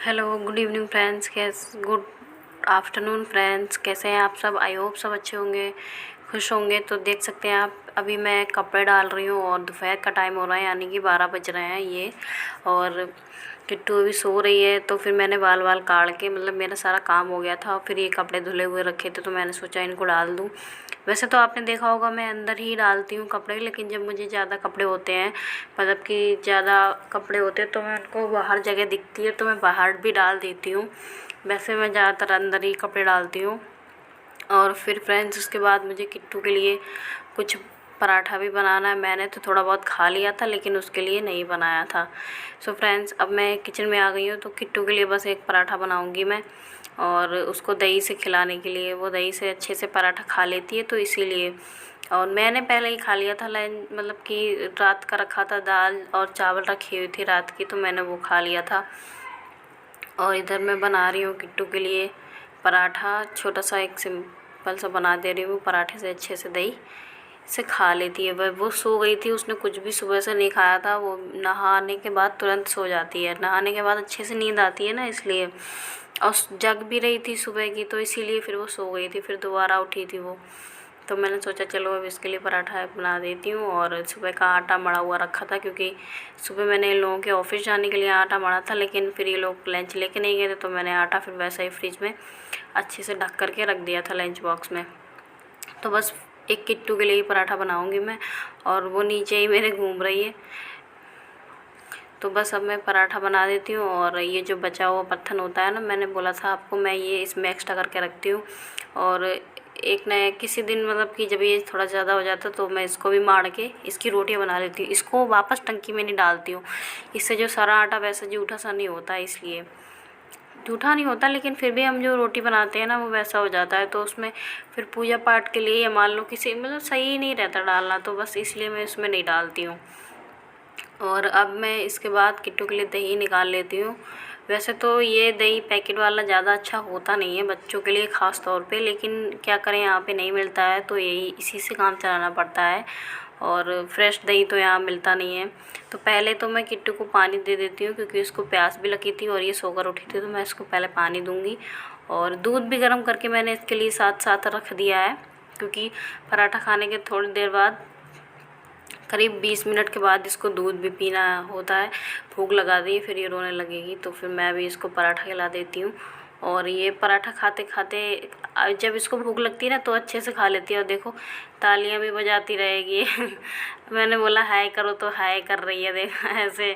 Hello, good evening friends. Good afternoon friends, कैसे हैं आप सब? आई होप सब अच्छे होंगे, खुश होंगे। तो देख सकते हैं आप, अभी मैं कपड़े डाल रही हूँ और दोपहर का टाइम हो रहा है, यानी कि 12 बज रहे हैं ये। और किट्टू अभी सो रही है, तो फिर मैंने बाल वाल काट के, मतलब मेरा सारा काम हो गया था और फिर ये कपड़े धुले हुए रखे थे, तो मैंने सोचा इनको डाल दूँ। वैसे तो आपने देखा होगा मैं अंदर ही डालती हूँ कपड़े, लेकिन जब मुझे ज़्यादा कपड़े होते हैं, मतलब कि ज़्यादा कपड़े होते हैं, तो मैं उनको बाहर जगह दिखती है तो मैं बाहर भी डाल देती हूँ। वैसे मैं ज़्यादातर अंदर ही कपड़े डालती हूँ। और फिर फ्रेंड्स, उसके बाद मुझे किट्टू के लिए कुछ पराठा भी बनाना है। मैंने तो थोड़ा बहुत खा लिया था, लेकिन उसके लिए नहीं बनाया था। सो फ्रेंड्स, अब मैं किचन में आ गई हूँ, तो किट्टू के लिए बस एक पराठा बनाऊँगी मैं, और उसको दही से खिलाने के लिए। वो दही से अच्छे से पराठा खा लेती है, तो इसीलिए। और मैंने पहले ही खा लिया था लंच, मतलब कि रात का रखा था, दाल और चावल रखी हुई थी रात की, तो मैंने वो खा लिया था। और इधर मैं बना रही हूँ किट्टू के लिए पराठा, छोटा सा एक सिंपल सा बना दे रही हूँ। पराठे से अच्छे से दही से खा लेती है। वह वो सो गई थी, उसने कुछ भी सुबह से नहीं खाया था। वो नहाने के बाद तुरंत सो जाती है, नहाने के बाद अच्छे से नींद आती है ना, इसलिए। और जग भी रही थी सुबह की, तो इसीलिए फिर वो सो गई थी, फिर दोबारा उठी थी वो। तो मैंने सोचा चलो अब इसके लिए पराठा बना देती हूँ। और सुबह का आटा मड़ा हुआ रखा था, क्योंकि सुबह मैंने इन लोगों के ऑफिस जाने के लिए आटा मड़ा था, लेकिन फिर ये लोग लंच लेके नहीं गए थे, तो मैंने आटा फिर वैसा ही फ्रिज में अच्छे से ढक करके रख दिया था लंच बॉक्स में। तो बस एक किट्टू के लिए ही पराठा बनाऊँगी मैं, और वो नीचे ही मेरे घूम रही है। तो बस अब मैं पराठा बना देती हूँ। और ये जो बचा हुआ पत्थन होता है ना, मैंने बोला था आपको, मैं ये इसमें एक्स्ट्रा करके रखती हूँ। और एक न किसी दिन, मतलब कि जब ये थोड़ा ज़्यादा हो जाता है, तो मैं इसको भी मार के इसकी रोटियाँ बना लेती हूँ। इसको वापस टंकी में नहीं डालती हूँ, इससे जो सारा आटा वैसा जूठा सा नहीं होता, इसलिए। जूठा नहीं होता, लेकिन फिर भी हम जो रोटी बनाते हैं ना, वो वैसा हो जाता है। तो उसमें फिर पूजा पाठ के लिए, या मान लो किसी, मतलब सही नहीं रहता डालना, तो बस इसलिए मैं इसमें नहीं डालती हूँ। और अब मैं इसके बाद किट्टू के लिए दही निकाल लेती हूँ। वैसे तो ये दही पैकेट वाला ज़्यादा अच्छा होता नहीं है बच्चों के लिए ख़ास तौर पे, लेकिन क्या करें, यहाँ पे नहीं मिलता है, तो यही इसी से काम चलाना पड़ता है। और फ्रेश दही तो यहाँ मिलता नहीं है। तो पहले तो मैं किट्टू को पानी दे देती हूँ, क्योंकि उसको प्यास भी लगी थी और ये सोकर उठी थी, तो मैं इसको पहले पानी दूँगी। और दूध भी गर्म करके मैंने इसके लिए साथ साथ रख दिया है, क्योंकि पराठा खाने के थोड़ी देर बाद, करीब 20 मिनट के बाद इसको दूध भी पीना होता है। भूख लगा दी फिर ये रोने लगेगी, तो फिर मैं भी इसको पराठा खिला देती हूँ। और ये पराठा खाते खाते, जब इसको भूख लगती है ना, तो अच्छे से खा लेती है। और देखो, तालियां भी बजाती रहेगी। मैंने बोला हाय करो, तो हाय कर रही है, देखो ऐसे।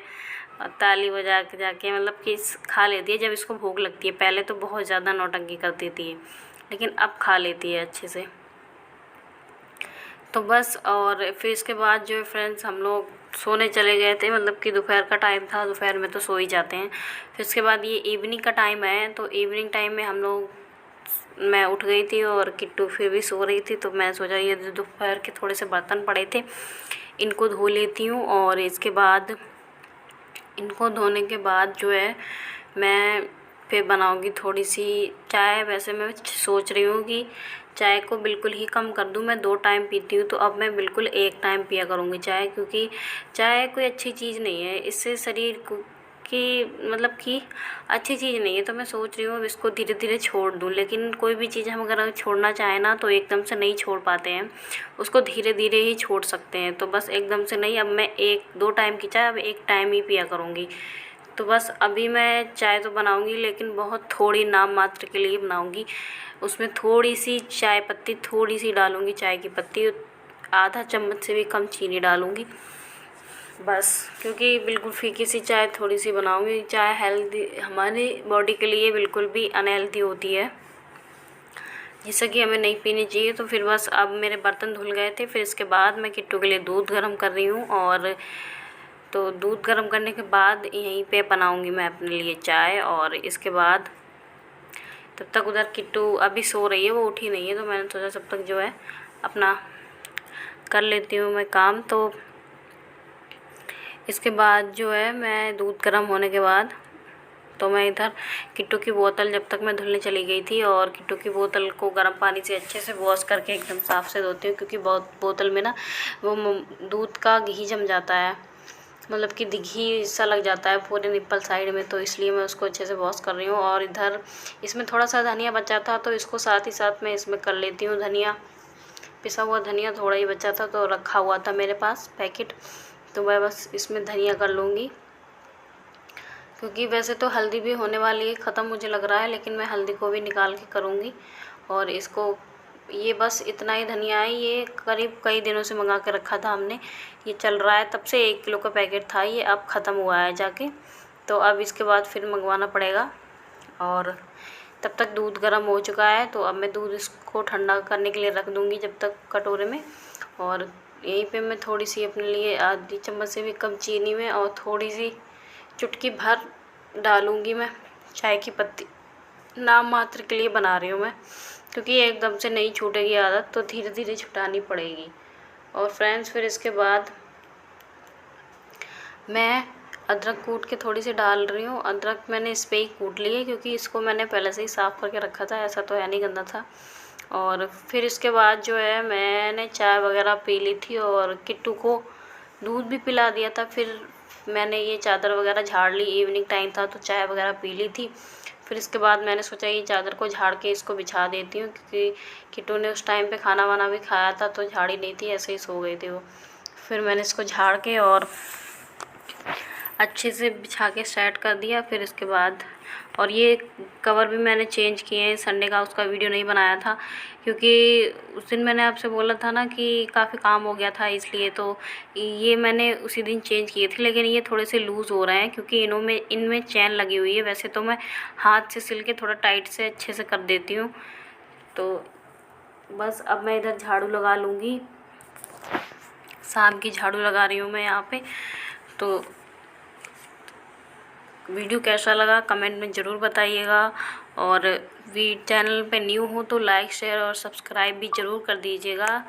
और ताली बजा के जाके, मतलब कि खा लेती है जब इसको भूख लगती है। पहले तो बहुत ज़्यादा नौटंकी करती थी, लेकिन अब खा लेती है अच्छे से। तो बस, और फिर इसके बाद जो है फ्रेंड्स, हम लोग सोने चले गए थे, मतलब कि दोपहर का टाइम था, दोपहर में तो सो ही जाते हैं। फिर इसके बाद ये इवनिंग का टाइम है, तो इवनिंग टाइम में हम लोग, मैं उठ गई थी और किट्टू फिर भी सो रही थी, तो मैं सोचा ये दोपहर के थोड़े से बर्तन पड़े थे, इनको धो लेती हूँ। और इसके बाद, इनको धोने के बाद जो है, मैं फिर बनाऊँगी थोड़ी सी चाय। वैसे मैं सोच रही हूँ कि चाय को बिल्कुल ही कम कर दूँ। मैं 2 टाइम पीती हूँ, तो अब मैं बिल्कुल 1 टाइम पिया करूँगी चाय, क्योंकि चाय कोई अच्छी चीज़ नहीं है। इससे शरीर को की, मतलब कि अच्छी चीज़ नहीं है। तो मैं सोच रही हूँ अब इसको धीरे धीरे छोड़ दूँ। लेकिन कोई भी चीज़ हम अगर छोड़ना चाहें ना, तो एकदम से नहीं छोड़ पाते हैं, उसको धीरे धीरे ही छोड़ सकते हैं। तो बस एकदम से नहीं, अब मैं 1-2 टाइम की चाय अब 1 टाइम ही पिया करूँगी। तो बस अभी मैं चाय तो बनाऊँगी, लेकिन बहुत थोड़ी नाम मात्र के लिए बनाऊँगी। उसमें थोड़ी सी चाय पत्ती, थोड़ी सी डालूँगी चाय की पत्ती, आधा चम्मच से भी कम चीनी डालूँगी बस, क्योंकि बिल्कुल फीकी सी चाय थोड़ी सी बनाऊँगी। चाय हेल्दी, हमारी बॉडी के लिए बिल्कुल भी अनहेल्दी होती है, जैसा कि हमें नहीं पीनी चाहिए। तो फिर बस अब मेरे बर्तन धुल गए थे। फिर इसके बाद मैं किट्टू के लिए दूध गर्म कर रही हूँ। और तो दूध गर्म करने के बाद यहीं पे बनाऊँगी मैं अपने लिए चाय। और इसके बाद तब तक उधर किट्टू अभी सो रही है, वो उठी नहीं है, तो मैंने सोचा तब तक जो है अपना कर लेती हूँ मैं काम। तो इसके बाद जो है, मैं दूध गर्म होने के बाद, तो मैं इधर किट्टू की बोतल, जब तक मैं धुलने चली गई थी, और किट्टू की बोतल को गर्म पानी से अच्छे से वॉश करके एकदम साफ़ से धोती हूँ, क्योंकि बहुत बोतल में ना वो दूध का घी जम जाता है। मतलब कि दिघी सा लग जाता है पूरे निप्पल साइड में, तो इसलिए मैं उसको अच्छे से वॉश कर रही हूँ। और इधर इसमें थोड़ा सा धनिया बचा था तो इसको साथ ही साथ मैं इसमें कर लेती हूँ धनिया। पिसा हुआ धनिया थोड़ा ही बचा था तो रखा हुआ था मेरे पास पैकेट, तो मैं बस इसमें धनिया कर लूँगी। क्योंकि वैसे तो हल्दी भी होने वाली है ख़त्म मुझे लग रहा है, लेकिन मैं हल्दी को भी निकाल के करूँगी। और इसको ये बस इतना ही धनिया है, ये करीब कई दिनों से मंगा के रखा था हमने, ये चल रहा है तब से 1 किलो का पैकेट था ये, अब ख़त्म हुआ है जाके, तो अब इसके बाद फिर मंगवाना पड़ेगा। और तब तक दूध गर्म हो चुका है, तो अब मैं दूध इसको ठंडा करने के लिए रख दूँगी जब तक कटोरे में। और यहीं पे मैं थोड़ी सी अपने लिए आधी चम्मच से भी कम चीनी में और थोड़ी सी चुटकी भर डालूँगी मैं चाय की पत्ती, नाम मात्र के लिए बना रही हूँ मैं, क्योंकि एकदम से नहीं छूटेगी आदत, तो धीरे धीरे छुटानी पड़ेगी। और फ्रेंड्स फिर इसके बाद मैं अदरक कूट के थोड़ी सी डाल रही हूँ। अदरक मैंने इस पे ही कूट ली है क्योंकि इसको मैंने पहले से ही साफ़ करके रखा था, ऐसा तो है नहीं गंदा था। और फिर इसके बाद जो है मैंने चाय वगैरह पी ली थी और किट्टू को दूध भी पिला दिया था। फिर मैंने ये चादर वगैरह झाड़ ली, इवनिंग टाइम था तो चाय वगैरह पी ली थी। फिर इसके बाद मैंने सोचा ये चादर को झाड़ के इसको बिछा देती हूँ, क्योंकि किट्टू ने उस टाइम पे खाना वाना भी खाया था तो झाड़ी नहीं थी, ऐसे ही सो गए थे वो। फिर मैंने इसको झाड़ के और अच्छे से बिछा के सेट कर दिया। फिर इसके बाद और ये कवर भी मैंने चेंज किए हैं, संडे का उसका वीडियो नहीं बनाया था क्योंकि उस दिन मैंने आपसे बोला था ना कि काफ़ी काम हो गया था, इसलिए तो ये मैंने उसी दिन चेंज किए थे। लेकिन ये थोड़े से लूज़ हो रहे हैं क्योंकि इनमें चैन लगी हुई है। वैसे तो मैं हाथ से सिल के थोड़ा टाइट से अच्छे से कर देती हूँ। तो बस अब मैं इधर झाड़ू लगा लूँगी, शाम की झाड़ू लगा रही हूँ मैं यहाँ पे। तो वीडियो कैसा लगा कमेंट में ज़रूर बताइएगा, और चैनल पे न्यू हो तो लाइक शेयर और सब्सक्राइब भी ज़रूर कर दीजिएगा।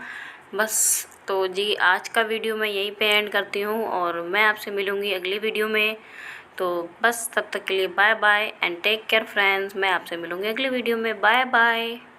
बस तो जी आज का वीडियो मैं यहीं पे एंड करती हूँ और मैं आपसे मिलूँगी अगली वीडियो में। तो बस तब तक के लिए bye bye and take care friends. मैं आपसे मिलूँगी अगली वीडियो में। Bye bye.